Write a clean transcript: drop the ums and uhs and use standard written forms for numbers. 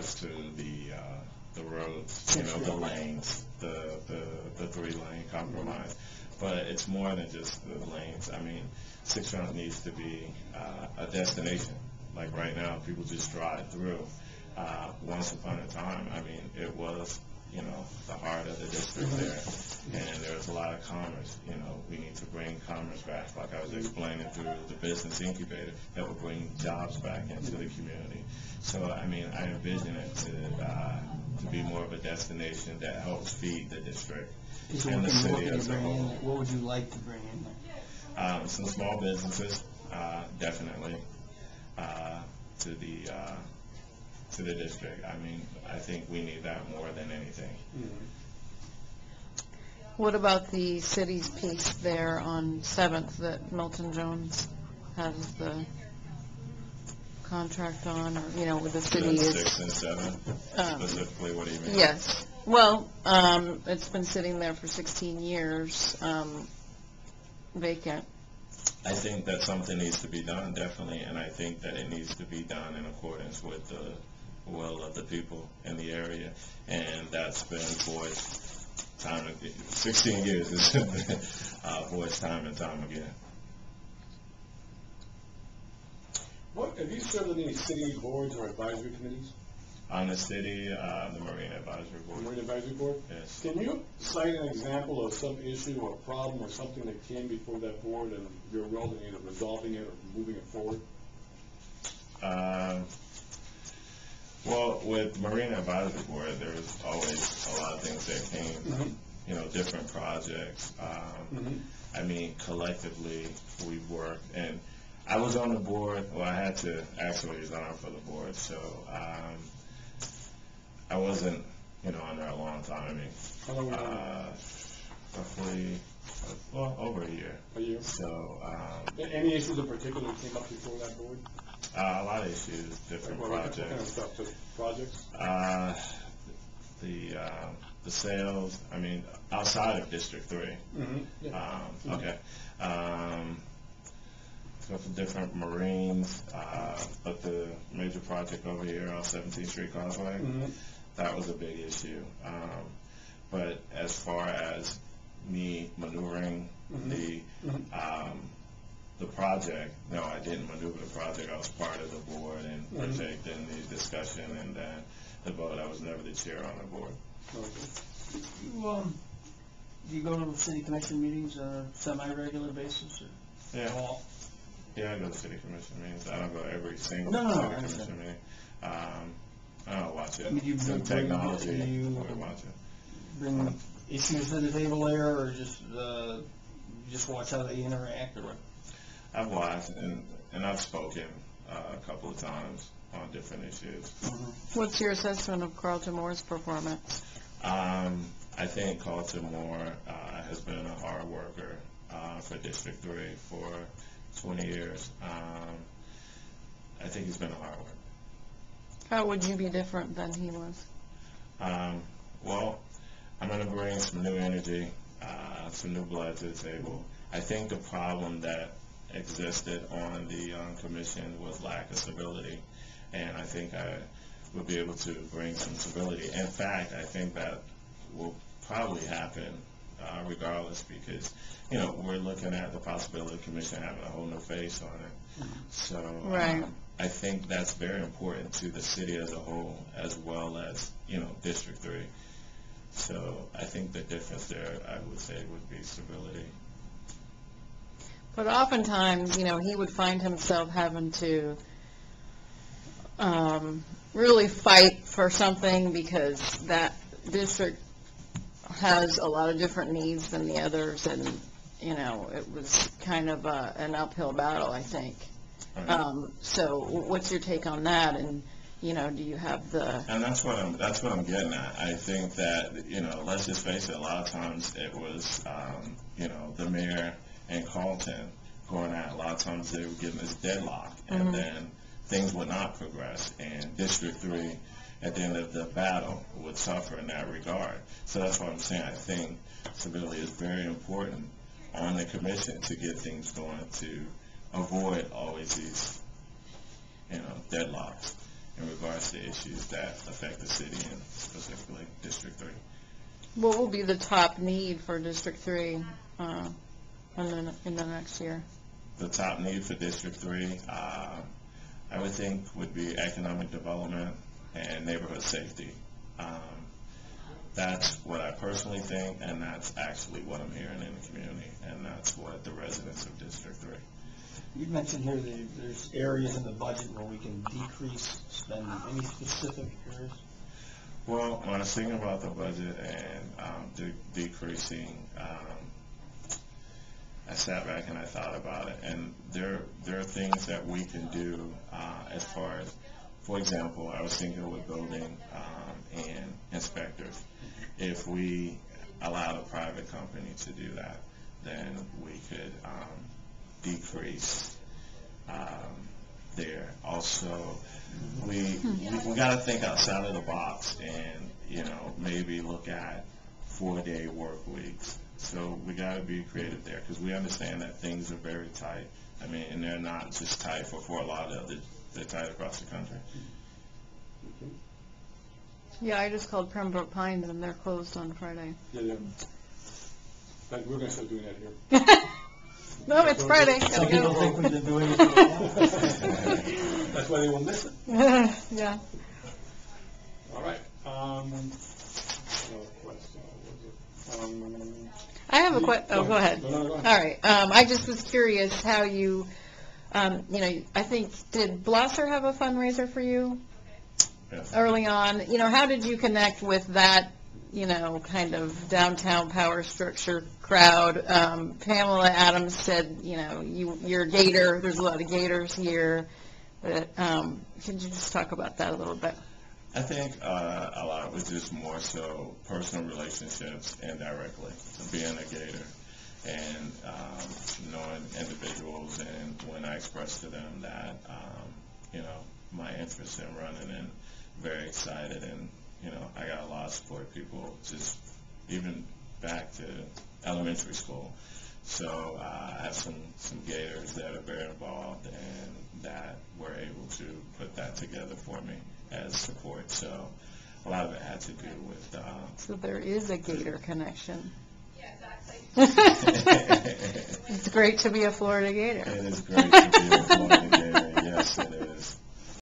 regards to the roads, the lanes, the 3-lane compromise. But it's more than just the lanes. I mean, Sistrunk needs to be a destination. Like right now, people just drive through. Once upon a time, I mean, it was, the heart of the district there, and there was a lot of commerce. We need to bring commerce back, like I was explaining through the business incubator, that will bring jobs back into the community. So, I mean, I envision it to be more of a destination that helps feed the district and the city as a whole. What would you like to bring in there? Some small businesses, definitely, to the district. I mean, I think we need that more than anything. What about the city's piece there on 7th that Milton Jones has the contract on, or, with the city is... 6 and 7, specifically, what do you mean? Yes. Well, it's been sitting there for 16 years, vacant. I think that something needs to be done, definitely, and I think that it needs to be done in accordance with the will of the people in the area, and that's been voiced 16 years. It's been voiced time and time again. What have you served on any city boards or advisory committees? On the city, the Marine Advisory Board. Marine Advisory Board? Yes. Can you cite an example of some issue or problem or something that came before that board and your role in either resolving it or moving it forward? Well, with Marine Advisory Board, there was always a lot of things that came, different projects. I mean, collectively, we worked, and I was on the board. Well, I had to actually resign for the board, so I wasn't, on there a long time. I mean, How long were you roughly, over a year. A year? So, any issues in particular that came up before that board? a lot of issues, different projects. What kind of stuff? Just projects? The sales, I mean, outside of District 3. Yeah. Okay. So for different Marines, but the major project over here on 17th Street Causeway, that was a big issue. But as far as me maneuvering the project, no, I didn't maneuver the project. I was part of the board and partake in the discussion and then the vote. I was never the chair on the board. Okay. Do you go to the city commission meetings on a semi-regular basis? Or Yeah. all? Yeah, I go to city commission meetings. I don't go to every single No, city I commission understand. meeting. I don't watch it. I mean, do you Some bring- technology, do you- we watch it. Bring issues to the table there, or just watch how they interact, or what? I've watched and I've spoken a couple of times on different issues. What's your assessment of Carlton Moore's performance? I think Carlton Moore has been a hard worker for District 3 for 20 years. I think he's been a hard worker. How would you be different than he was? Well, I'm going to bring some new energy, some new blood to the table. I think the problem that existed on the commission was lack of civility, and I think I would be able to bring some civility. In fact, I think that will probably happen regardless, because we're looking at the possibility of the commission having a whole new face on it. So Right. I think that's very important to the city as a whole, as well as District 3. So I think the difference there, I would say, would be civility. But oftentimes, he would find himself having to really fight for something because that district has a lot of different needs than the others, and, it was kind of an uphill battle, I think. So what's your take on that? And, do you have the... And that's what I'm getting at. I think that, let's just face it, a lot of times it was, the mayor and Carlton going at. A lot of times they were getting this deadlock, and then things would not progress, and District 3 at the end of the battle would suffer in that regard. So that's what I'm saying. I think civility is very important on the commission to get things going, to avoid always these deadlocks. in regards to issues that affect the city and specifically District 3. What will be the top need for District 3 in the next year? The top need for District 3, I would think, would be economic development and neighborhood safety. That's what I personally think, and that's actually what I'm hearing in the community, and that's what the residents of District 3. You mentioned here there's areas in the budget where we can decrease spending. Any specific areas? Well, when I was thinking about the budget and decreasing, I sat back and I thought about it, and there are things that we can do as far as, for example, I was thinking with building and inspectors. If we allowed a private company to do that, then we could decrease there. Also, we got to think outside of the box and, maybe look at 4-day work weeks. So we got to be creative there because we understand that things are very tight. I mean, and they're not just tight for Fort Lauderdale, they're tight across the country. Yeah, I just called Pembroke Pines and they're closed on Friday. Yeah. But we're going to start doing that here. No, it's Friday. Some Gotta people go. think we didn't do anything. That's why they won't miss it. Yeah. All right. Another question. What was it? I have a question. Oh, go ahead. No, go ahead. All right. I just was curious how you, I think, did Blosser have a fundraiser for you Yes. early on? How did you connect with that, kind of downtown power structure crowd? Pamela Adams said, you're a Gator. There's a lot of Gators here. But could you just talk about that a little bit? I think a lot was just more so personal relationships indirectly, being a Gator and knowing individuals, and when I expressed to them that, my interest in running and very excited, and, I got a lot of support people just even back to elementary school. So I have some Gators that are very involved and that were able to put that together for me as support. So a lot of it had to do with... So there is a Gator connection. Yeah, exactly. It's great to be a Florida Gator. It is great to be a Florida Gator. Yes, it is.